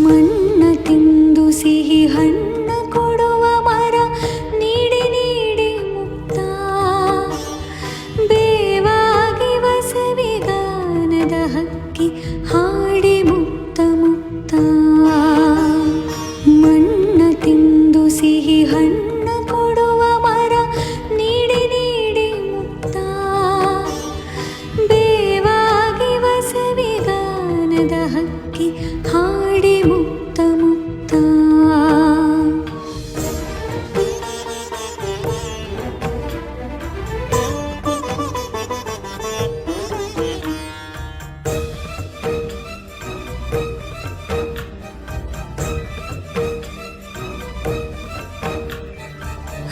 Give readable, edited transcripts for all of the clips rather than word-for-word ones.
ಮಣ್ಣ ತಿಂದು ಸಿಹಿ ಹಣ್ಣ ಕೊಡುವ ಮರ ನೀಡಿ ನೀಡಿ ಮುಕ್ತ ಬೇವಾಗಿ ವಸವಿಗಾನದ ಹಕ್ಕಿ ಹಾಡಿ ಮುಕ್ತ ಮುಕ್ತ ಮಣ್ಣ ತಿಂದು ಸಿಹಿ ಹಣ್ಣ ಕೊಡುವ ಮರ ನೀಡಿ ನೀಡಿ ಮುಕ್ತ ಬೇವಾಗಿ ವಸವಿಗಾನದ ಹಕ್ಕಿ ಹಾಡಿ ಮುಕ್ತ ಮುಕ್ತ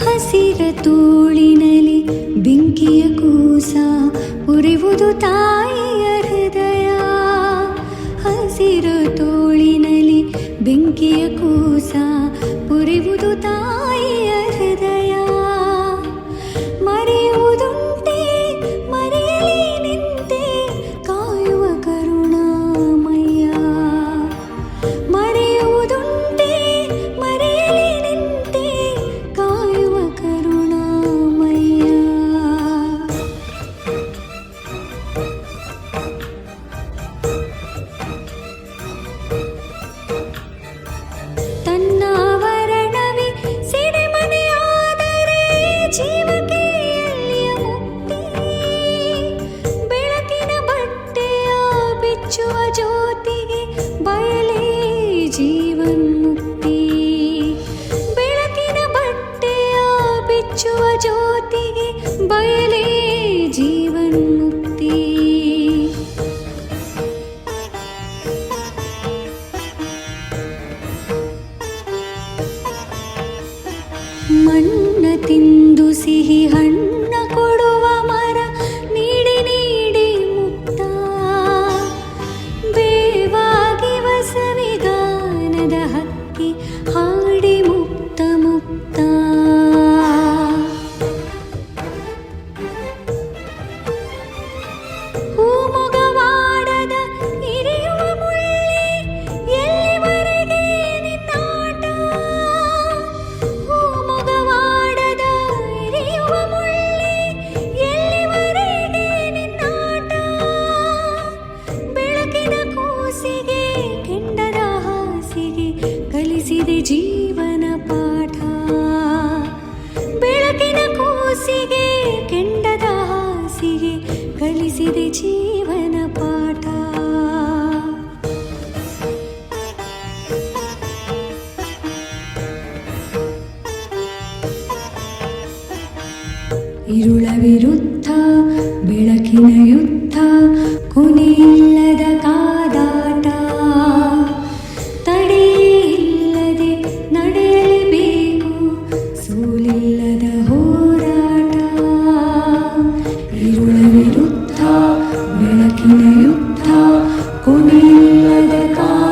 ಹಸಿರ ತೋಳಿನಲ್ಲಿ ಬೆಂಕಿಯ ಕೂಸ ಉರಿವುದು ತಾಯಿಯ ಹೃದಯ ಹಸಿರ ತೋಳಿನಲ್ಲಿ ಬೆಂಕಿಯ ಕೂಸ ಉರಿವುದು ತಾಯಿಯ ಹೃದಯ ಮರೆಯುವುದುಂಟೆ ಮರೆಯಲಿ ನಿಂತೆ ಕಾಯುವ ಕರುಣಾಮಯ್ಯ ಮರೆಯುವುದುಂಟೆ ಮರೆಯಲಿ ನಿಂತೆ ಕಾಯುವ ಕರುಣಾಮಯ್ಯ ತನ್ನ ವರ್ಣವೇ ಸಿಡಿಮನೆಯಾದರೆ ಜೀವಕ್ಕೆ ಎಲ್ಲಿಯ ಮುಕ್ತಿ ಬೆಳಕಿನ ಬಟ್ಟೆಯ ಬಿಚ್ಚುವ ಜ್ಯೋತಿಗೆ ಬಯಲೇ ಜೀವನ್ಮುಕ್ತಿ ಬೆಳಕಿನ ಬಟ್ಟೆಯ ಬಿಚ್ಚುವ ಜ್ಯೋತಿಗೆ ಬಯಲೇ ಜೀವನ್ಮುಕ್ತಿ ಮಣ್ಣ ತಿಂದು ಸಿಹಿ ಹಣ್ಣ ಕೊಡುವ ಮರ ನೀಡಿ ನೀಡಿ ಮುಕ್ತ ಬೇವಾಗಿ ವಸವಿಗಾನದ ಹಕ್ಕಿ ಹಾಡಿ ಮುಕ್ತ ಮುಕ್ತ ಹೂಮೊಗವಾಡದ ಇರಿಯುವ ಮುಳ್ಳಿ ಎಲ್ಲಿವರೆಗೆ ನಿನ್ನಾಟ ಹೂಮೊಗವಾಡದ ಇರಿಯುವ ಮುಳ್ಳಿ ಎಲ್ಲಿವರೆಗೆ ನಿನ್ನಾಟ ಬೆಳಕಿನ ಕೂಸಿಗೆ ಕೆಂಡದ ಹಾಸಿಗೆ ಕಲಿಸಿದೆ ಜೀವನ ಪಾಠ ಬೆಳಕಿನ ಕೂಸಿಗೆ ಕೆಂಡದ ಹಾಸಿಗೆ ಕಲಿಸಿದೆ ಜೀವನ ಪಾಠ ഇരുള ವಿರುದ್ಧ ಬೆಳಕಿನ ಯುದ್ಧ ಕೊನೆಯಿಲ್ಲದ ಕಾದಾಟ ತಡೆಯಿಲ್ಲದೆ ನಡೆಯಲೇಬೇಕು ಸೋಲಿಲ್ಲದ ಹೋರಾಟ ഇരുള ವಿರುದ್ಧ ಬೆಳಕಿನ ಯುದ್ಧ ಕೊನೆಯಿಲ್ಲದ ಕಾದಾಟ